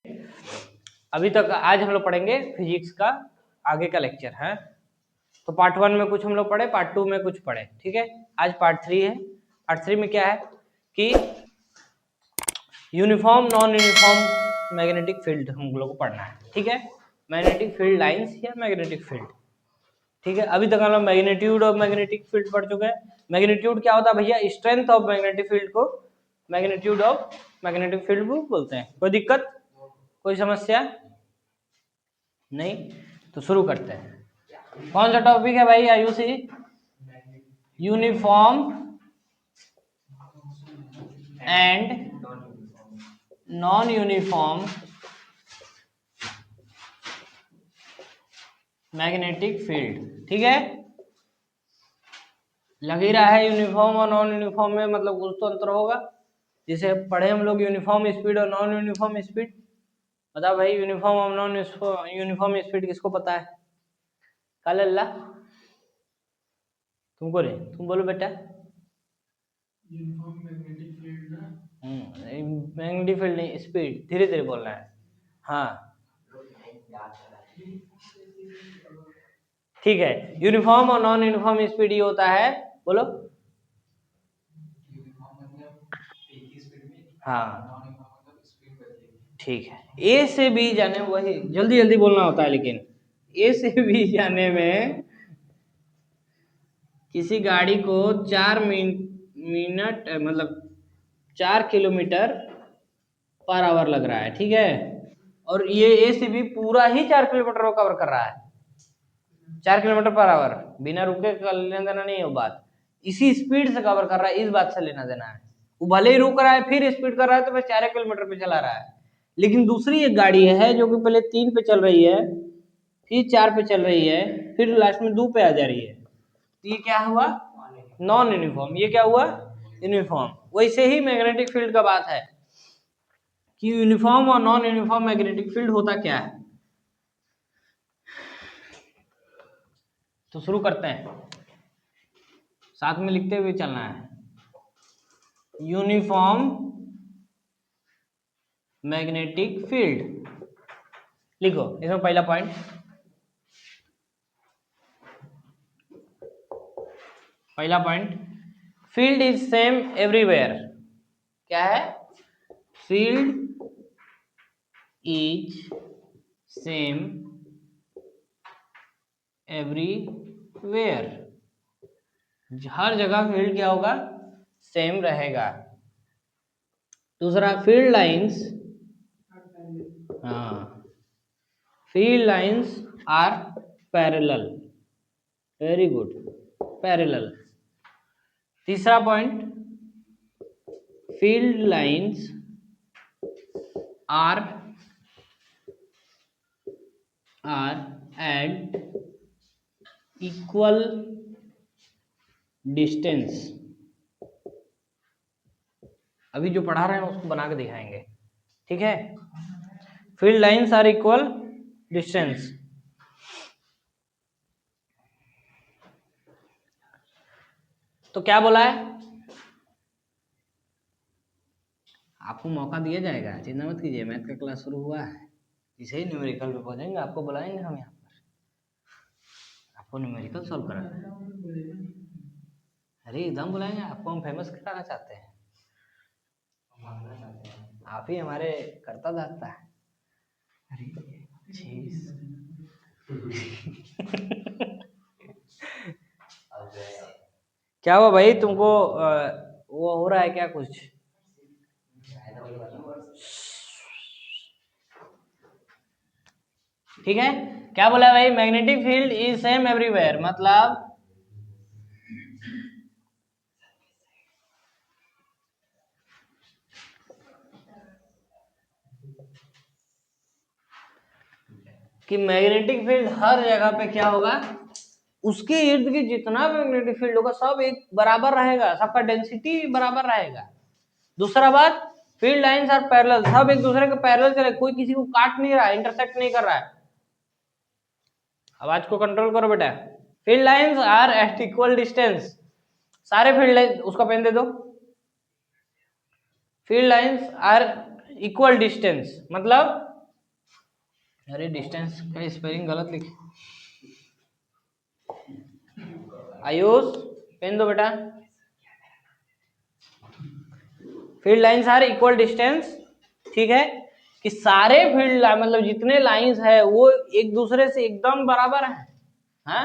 अभी तक आज हम लोग पढ़ेंगे फिजिक्स का आगे का लेक्चर है। तो पार्ट 1 में कुछ हम लोग पढ़े, पार्ट 2 में कुछ पढ़े, ठीक है। आज पार्ट 3 है। पार्ट 3 में क्या है कि uniform non uniform magnetic field हम लोग को पढ़ना है, ठीक है। मैग्नेटिक फील्ड लाइंस या मैग्नेटिक फील्ड, ठीक है। अभी तक हम लोग मैग्नीट्यूड ऑफ मैग्नेटिक फील्ड पढ़ चुके हैं। मैग्नीट्यूड क्या होता है भैया? स्ट्रेंथ ऑफ मैग्नेटिक फील्ड को मैग्नीट्यूड ऑफ मैग्नेटिक फील्ड बोलते हैं। कोई दिक्कत, कोई समस्या नहीं? तो शुरू करते हैं। कौन सा टॉपिक है भाई Ayushi? Uniform and non uniform magnetic field, ठीक है। लग ही रहा है यूनिफॉर्म और नॉन यूनिफॉर्म में मतलब कुछ तो अंतर होगा। जिसे पढ़े हम लोग यूनिफॉर्म स्पीड और नॉन यूनिफॉर्म स्पीड। बताओ भाई, यूनिफॉर्म और नॉन यूनिफॉर्म स्पीड किसको पता है? काल अल्लाह तुमको रे, तुम बोलो बेटा। यूनिफॉर्म मैग्नेटिक फील्ड ना, मैग्नेटिक फील्ड नहीं, स्पीड, धीरे धीरे बोलना है। हाँ ठीक है। यूनिफॉर्म और नॉन यूनिफॉर्म स्पीड ये होता है, बोलो। यूनिफॉर्म मतलब एक ही स्पीड में, हाँ नॉन यूनिफॉर्म मतलब स्पीड बदलेगी, ठीक है। ए से बी जाने, वही जल्दी जल्दी बोलना होता है, लेकिन ए से बी जाने में किसी गाड़ी को 4 मिनट मतलब 4 किलोमीटर पर आवर लग रहा है, ठीक है। और ये ए से बी पूरा ही 4 किलोमीटर को कवर कर रहा है, 4 किलोमीटर पर आवर, बिना रुके का लेना देना नहीं है वो बात। इसी स्पीड से कवर कर रहा है, इस बात से लेना देना है। वो भले ही रुक रहा है फिर स्पीड कर रहा है तो बस 4 किलोमीटर पे चला रहा है। लेकिन दूसरी एक गाड़ी है जो कि पहले 3 पे चल रही है, फिर 4 पे चल रही है, फिर लास्ट में 2 पे आ जा रही है। तो ये क्या हुआ? Non uniform. ये क्या हुआ? यूनिफॉर्म। वैसे ही मैग्नेटिक फील्ड का बात है कि यूनिफॉर्म और नॉन यूनिफॉर्म मैग्नेटिक फील्ड होता क्या है। तो शुरू करते हैं, साथ में लिखते हुए चलना है। यूनिफॉर्म मैग्नेटिक फील्ड लिखो। इसमें पहला point, field is same everywhere. क्या है? Field is same everywhere. हर जगह फील्ड क्या होगा? सेम रहेगा। दूसरा, फील्ड लाइंस, हाँ, field lines are parallel. Very good, parallel. तीसरा point, field lines are at equal distance. अभी जो पढ़ा रहे हैं उसको बना के दिखाएंगे, ठीक है। Field lines are equal distance. तो क्या बोला है? आपको मौका दिया जाएगा, चिंता मत कीजिए। मैथ का क्लास शुरू हुआ है, इसे ही न्यूमेरिकल पे पहुंचेंगे, आपको बुलाएंगे हम यहाँ पर, आपको न्यूमेरिकल सॉल्व कराना। अरे एकदम बुलाएंगे आपको, हम फेमस कराना चाहते हैं। आप ही हमारे करता दाता है। अरे क्या हुआ भाई तुमको? वो हो रहा है क्या कुछ? ठीक है। क्या बोला भाई? Magnetic field is same everywhere, मतलब कि मैग्नेटिक फील्ड हर जगह पे क्या होगा? उसके इर्द गिर्द जितना मैग्नेटिक फील्ड होगा सब एक बराबर रहेगा, सबका डेंसिटी बराबर रहेगा। दूसरा बात, फील्ड लाइंस आर पैरेलल, सब एक दूसरे के पैरेलल चले, कोई किसी को काट नहीं रहा है, इंटरसेक्ट नहीं कर रहा है। आवाज को कंट्रोल करो बेटा। Field lines are at equal distance. सारे फील्ड लाइन, उसका पेन दे दो। Field lines are equal distance मतलब अरे डिस्टेंस का स्पेलिंग गलत लिखे। आयुष पेन दो बेटा। Field lines are equal distance, ठीक है, कि सारे फील्ड मतलब जितने लाइंस है वो एक दूसरे से एकदम बराबर है। हाँ,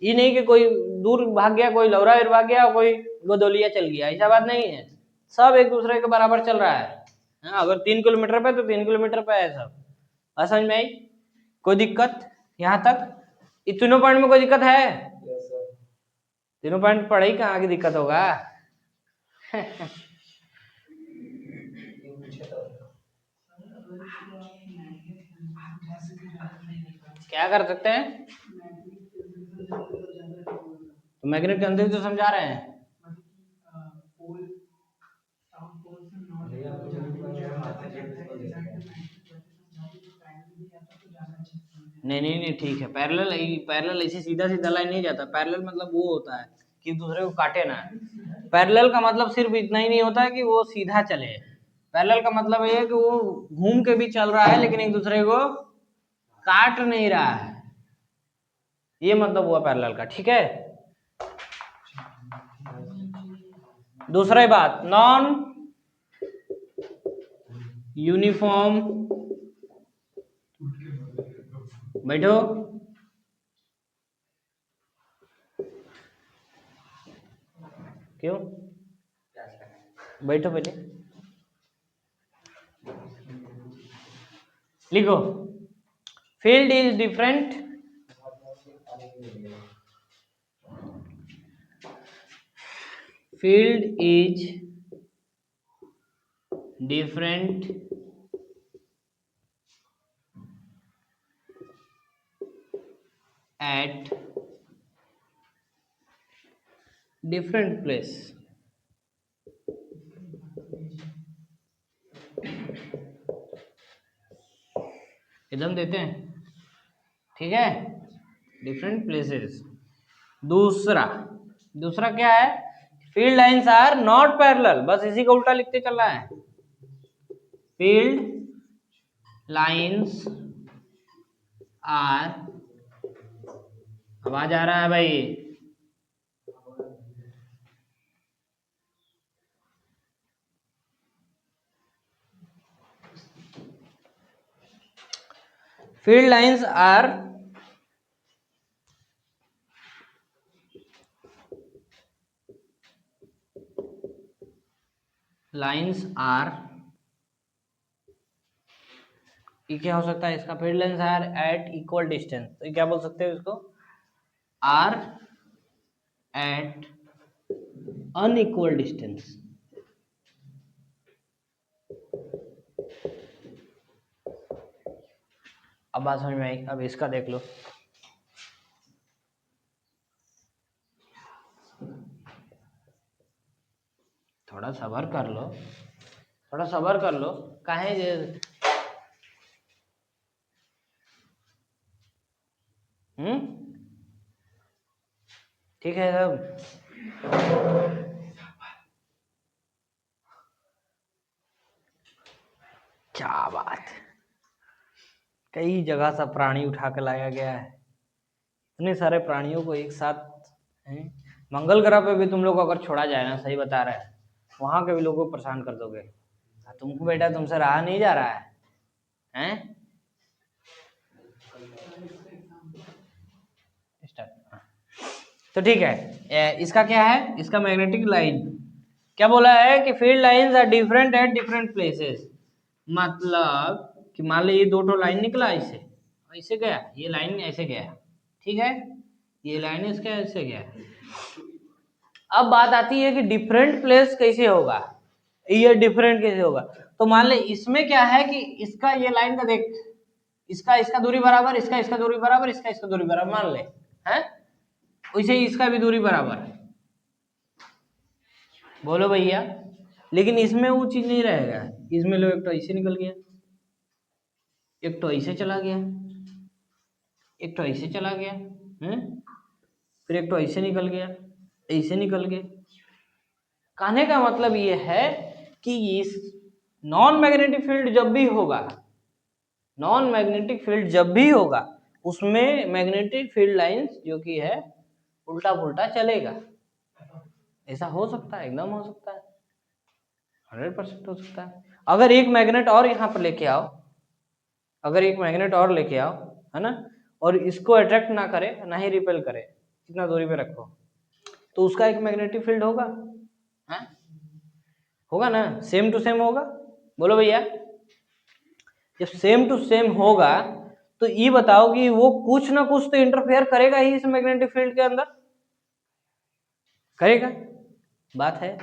ये नहीं कि कोई दूर भाग गया, कोई लौरावीर भाग गया, कोई गोदौलिया चल गया, ऐसा बात नहीं है। सब एक दूसरे के बराबर चल रहा है। हाँ, अगर 3 किलोमीटर पे तो 3 किलोमीटर पे है सब। बात समझ में आई? कोई दिक्कत यहाँ तक? ये तीनों पॉइंट में कोई दिक्कत है? तीनों पॉइंट पढ़े ही कहाँ की दिक्कत होगा। क्या कर सकते हैं? तो मैग्नेट के अंदर तो समझा रहे हैं। नहीं नहीं नहीं, ठीक है। पैरेलल, पैरेलल ऐसे सीधा सीधा लाइन नहीं जाता। पैरेलल मतलब वो होता है कि दूसरे को काटे ना। पैरेलल का मतलब सिर्फ इतना ही नहीं होता है कि वो सीधा चले। पैरेलल का मतलब ये है कि वो घूम के भी चल रहा है लेकिन एक दूसरे को काट नहीं रहा है। ये मतलब हुआ पैरेलल का, ठीक है। दूसरी बात, नॉन यूनिफॉर्म, बैठो, क्यों बैठो, पहले लिखो। Field is different, field is different at different place। एकदम देते हैं, ठीक है, डिफरेंट प्लेसेस। दूसरा, दूसरा क्या है? Field lines are not parallel, बस इसी को उल्टा लिखते चल रहा है। फील्ड लाइंस आर, आवाज आ रहा है भाई? फील्ड लाइंस आर ये क्या हो सकता है इसका? Field lines are at equal distance, तो ये क्या बोल सकते हैं इसको? Are at unequal distance. अब बात समझ में आई? अब इसका देख लो। थोड़ा सबर कर लो, थोड़ा सबर कर लो। काहे ठीक है सब। क्या बात, कई जगह से प्राणी उठा के लाया गया है। इतने सारे प्राणियों को एक साथ हैं। मंगल ग्रह पे भी तुम लोग अगर छोड़ा जाए ना, सही बता रहे हैं, वहां के भी लोगों को परेशान कर दोगे। तुमको बेटा तुमसे रहा नहीं जा रहा है, हैं? तो ठीक है, इसका क्या है? इसका मैग्नेटिक लाइन क्या बोला है कि field lines are different at different places. मतलब कि मान लो ये दो ठो लाइन निकला, ऐसे ऐसे गया, ये लाइन ऐसे गया, ठीक है, ये लाइन इसके ऐसे गया। अब बात आती है कि डिफरेंट प्लेस कैसे होगा, ये डिफरेंट कैसे होगा? तो मान ले इसमें क्या है कि इसका ये लाइन का देख, इसका इसका दूरी बराबर, इसका इसका दूरी बराबर, इसका इसका दूरी बराबर मान ले, हैं? वैसे ही इसका भी दूरी बराबर है। बोलो भैया, लेकिन इसमें वो चीज नहीं रहेगा। इसमें लो एक तो ऐसे निकल गया, एक तो ऐसे चला गया, एक तो ऐसे चला गया, फिर एक तो ऐसे निकल गया, ऐसे निकल गया। कहने का मतलब ये है कि इस नॉन मैग्नेटिक फील्ड जब भी होगा नॉन मैग्नेटिक फील्ड जब भी होगा उसमें मैग्नेटिक फील्ड लाइंस जो कि है उल्टा पुल्टा चलेगा। ऐसा हो सकता है, एकदम हो सकता है, 100% हो सकता है। अगर एक मैग्नेट और यहाँ पर लेके आओ, अगर एक मैग्नेट और लेके आओ, है ना, और इसको अट्रैक्ट ना करे ना ही रिपेल करे, कितना दूरी पे रखो, तो उसका एक मैग्नेटिक फील्ड होगा, है? होगा ना, सेम टू सेम होगा। बोलो भैया, जब सेम टू सेम होगा तो ये बताओ कि वो कुछ ना कुछ तो इंटरफेयर करेगा ही इस मैग्नेटिक फील्ड के अंदर, करेगा, बात है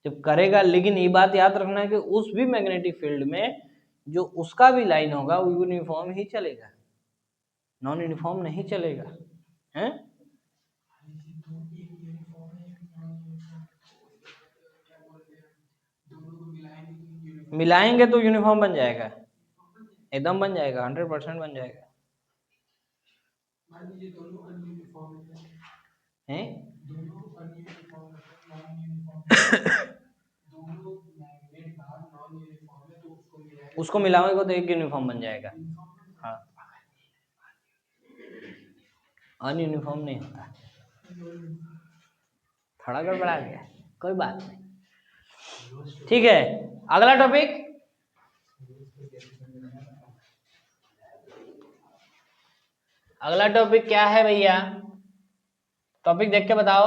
जब करेगा। लेकिन ये बात याद रखना है कि उस भी मैग्नेटिक फील्ड में जो उसका भी लाइन होगा वो यूनिफॉर्म ही चलेगा, नॉन यूनिफॉर्म नहीं चलेगा, हैं? मिलाएंगे तो यूनिफॉर्म बन जाएगा, एकदम बन जाएगा, 100% बन जाएगा। मान लीजिए दोनों अनयूनिफॉर्म हैं? दोनों अनयूनिफॉर्म नॉन यूनिफॉर्म दोनों मैग्नेट बाहर नॉन यूनिफॉर्म है तो उसको मिलाओगे तो एक यूनिफॉर्म बन जाएगा। हाँ, अनयूनिफॉर्म नहीं होता, थोड़ा गड़बड़ा गया, कोई बात नहीं, ठीक है। अगला टॉपिक, अगला टॉपिक क्या है भैया? टॉपिक देख के बताओ।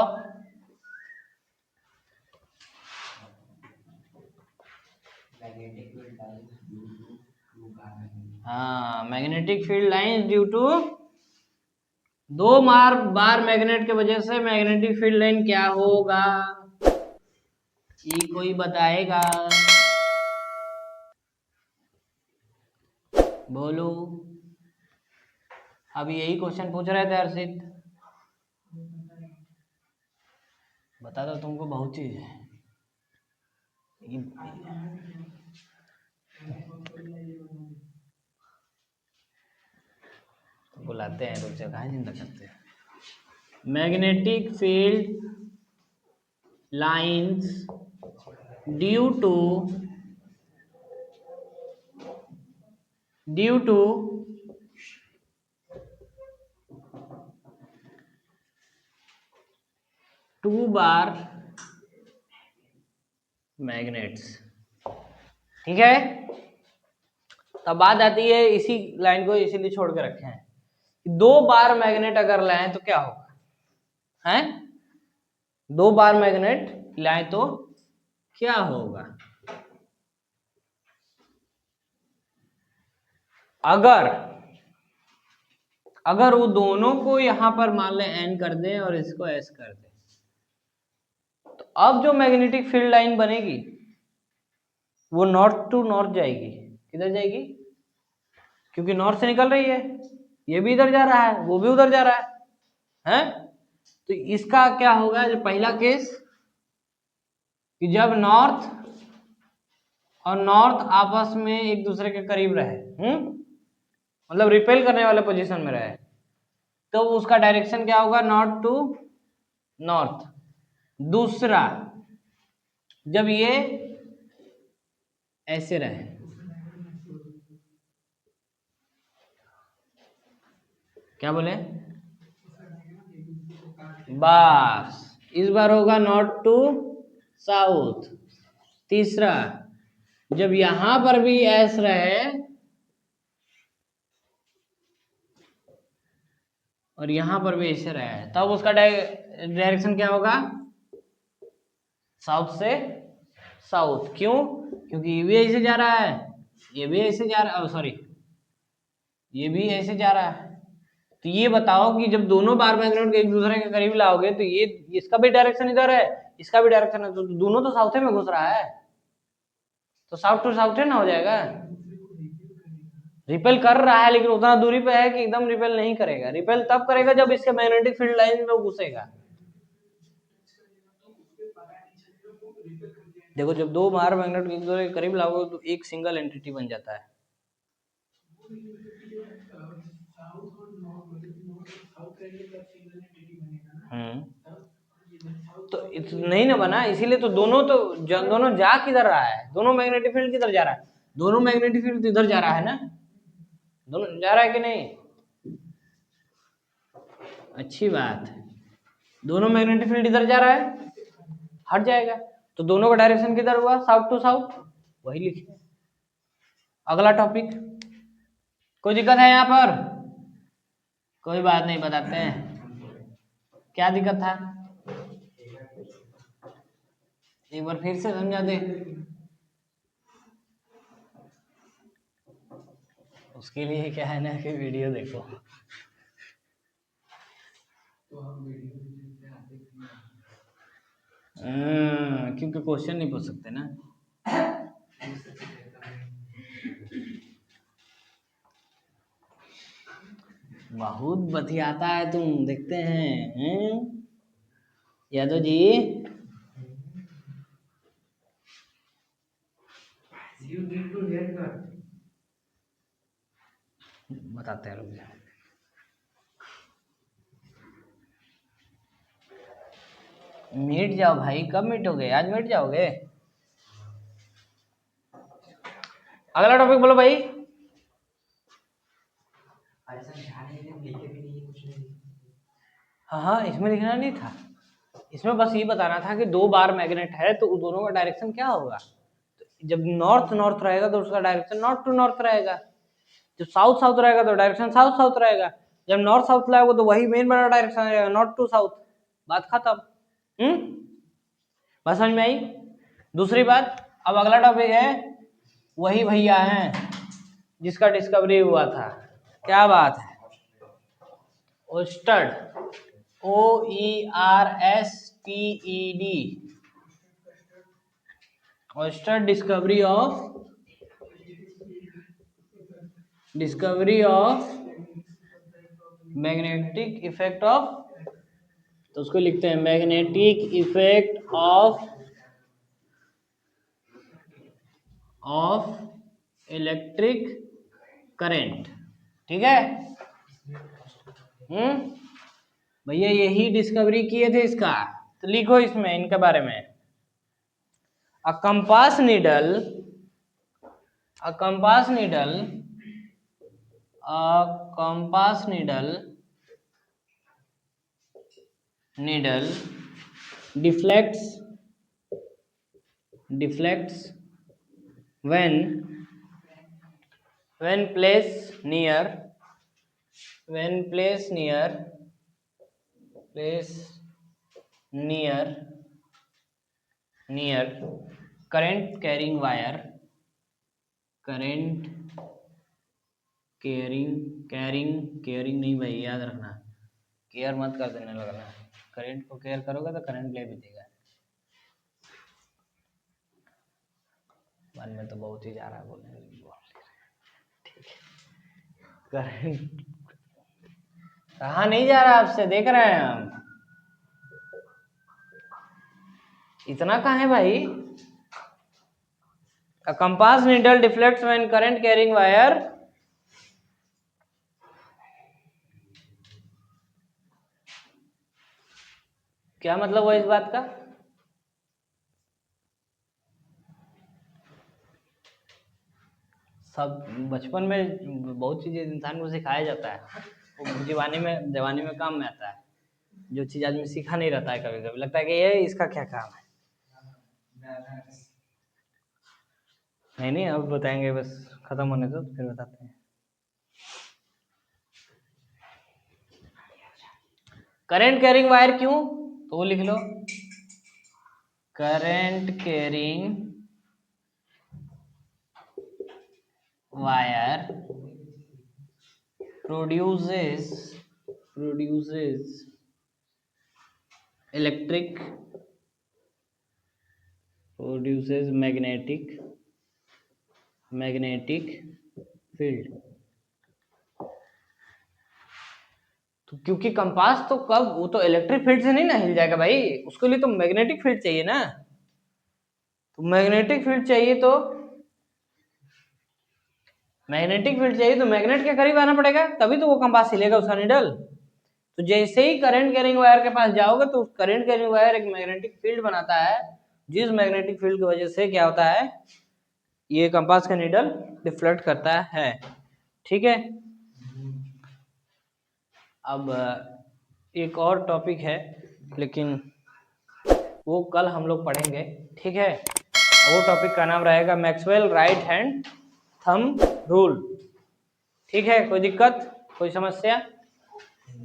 हाँ, magnetic field lines due to दो बार मैग्नेट के वजह से मैग्नेटिक फील्ड लाइन क्या होगा, ये कोई बताएगा? बोलो। अब यही क्वेश्चन पूछ रहे थे हर्षित, बता दो, तुमको बहुत चीज है। बुलाते हैं रुक जाओ, कहाँ चिंता करते हैं। Magnetic field lines due to two bar magnets, ठीक है। तब बात आती है, इसी लाइन को इसीलिए छोड़ के रखे हैं, दो बार मैग्नेट अगर लाएं तो क्या होगा, हैं? दो बार मैग्नेट लाएं तो क्या होगा? अगर वो दोनों को यहां पर मान ले एन कर दे और इसको एस कर दे, तो अब जो मैग्नेटिक फील्ड लाइन बनेगी वो नॉर्थ टू नॉर्थ जाएगी। किधर जाएगी? क्योंकि नॉर्थ से निकल रही है, ये भी इधर जा रहा है, वो भी उधर जा रहा है, हैं? तो इसका क्या होगा, जो पहला केस कि जब नॉर्थ और नॉर्थ आपस में एक दूसरे के करीब रहे, मतलब रिपेल करने वाले पोजीशन में रहे, तो उसका डायरेक्शन क्या होगा, नॉर्थ टू नॉर्थ। दूसरा, जब ये ऐसे रहे, क्या बोले, बस इस बार होगा नॉर्थ टू साउथ। तीसरा, जब यहां पर भी ऐस रहे और यहां पर भी ऐसे रहे, तब उसका डायरेक्शन क्या होगा, साउथ से साउथ। क्यों? क्योंकि ये भी ऐसे जा रहा है, ये भी ऐसे जा रहा है, सॉरी ये भी ऐसे जा रहा है। तो ये बताओ कि जब दोनों बार मैग्नेट एक दूसरे के करीब लाओगे तो ये इसका भी डायरेक्शन इधर है, इसका भी डायरेक्शन है, तो दोनों तो साउथ में घुस रहा है, तो साउथ टू साउथ ना हो जाएगा। रिपेल कर रहा है लेकिन उतना दूरी पे है कि एकदम रिपेल नहीं करेगा। रिपेल तब करेगा जब इसके मैग्नेटिक फील्ड लाइन में घुसेगा। देखो, जब दो बार मैग्नेट एक दूसरे के करीब लाओगे तो एक सिंगल एंटिटी बन जाता है। तो नहीं ना बना, इसीलिए तो दोनों दोनों जा किधर रहा है, दोनों मैग्नेटिक फील्ड किधर जा रहा है, दोनों मैग्नेटिक फील्ड इधर जा रहा है ना, दोनों जा रहा है कि नहीं? अच्छी बात है। दोनों मैग्नेटिक फील्ड इधर जा रहा है, हट जाएगा, तो दोनों का डायरेक्शन किधर हुआ? साउथ टू साउथ, वही लिखिए। अगला टॉपिक, कोई दिक्कत है यहाँ पर? कोई बात नहीं, बताते हैं। क्या दिक्कत था, एक बार फिर से समझा दे। उसके लिए क्या है ना कि वीडियो देखो। तो हम वीडियो से आते हैं। क्योंकि क्वेश्चन नहीं पूछ सकते ना। बहुत बतियाता है तुम, देखते हैं, Yadav ji. You need to haircut. बताते हैं, रुक जाओ। मीट जाओ भाई, कब मीटोगे? आज मीट जाओगे? अगला टॉपिक बोलो भाई। ऐसा ध्यान है कि लिखे भी नहीं कुछ नहीं। हाँ, इसमें लिखना नहीं था, इसमें बस ये बताना था कि दो बार मैग्नेट है तो उन दोनों का डायरेक्शन क्या होगा। तो जब नॉर्थ नॉर्थ रहेगा तो उसका डायरेक्शन नॉर्थ टू नॉर्थ रहेगा, जब साउथ साउथ रहेगा तो डायरेक्शन साउथ साउथ रहेगा, जब नॉर्थ साउथ लाएगा तो वही मेन बड़ा डायरेक्शन रहेगा, नॉर्थ टू साउथ। बात खत्म। बात समझ में आई? दूसरी बात, अब अगला टॉपिक है, वही भैया हैं जिसका डिस्कवरी हुआ था, क्या बात है, ओस्टर्ड, OERSTED, ओस्टर्ड discovery of magnetic effect of, तो उसको लिखते हैं magnetic effect of electric current. ठीक है? भैया यही डिस्कवरी किए थे इसका, तो लिखो इसमें इनके बारे में। A compass needle deflects when placed near current carrying wire, carrying नहीं भाई, याद रखना, केयर मत कर देने लगना, करंट को केयर करोगे तो करंट ले भी देगा। मन में तो बहुत ही जा रहा है बोलने, करंट कहाँ नहीं जा रहा, आपसे देख रहे हैं हम, इतना कहाँ है भाई। A compass needle deflects when current carrying wire क्या मतलब हुआ इस बात का? सब बचपन में बहुत चीजें इंसान को सिखाया जाता है, वो जवानी में काम में आता है, जो चीज आदमी सीखा नहीं रहता है, कभी कभी लगता है कि ये इसका क्या काम है। नहीं अब बताएंगे, बस खत्म होने दो फिर बताते हैं। करंट कैरिंग वायर क्यों, तो वो लिख लो, current carrying wire produces magnetic field। तो क्योंकि कंपास तो कब, वो तो इलेक्ट्रिक फील्ड से नहीं ना हिल जाएगा भाई, उसके लिए तो मैग्नेटिक फील्ड चाहिए ना, तो मैग्नेटिक फील्ड चाहिए तो मैग्नेट के करीब आना पड़ेगा, तभी तो वो कंपास हिलेगा, उसका निडल। तो जैसे ही करंट कैरिंग वायर के पास जाओगे तो करंट कैरिंग वायर एक मैग्नेटिक फील्ड बनाता है, जिस मैग्नेटिक फील्ड की वजह से क्या होता है, ये कंपास का निडल डिफ्लेक्ट करता है। ठीक है। अब एक और टॉपिक है, लेकिन वो कल हम लोग पढ़ेंगे, ठीक है। वो टॉपिक का नाम रहेगा Maxwell right hand thumb rule. ठीक है, कोई दिक्कत, कोई समस्या?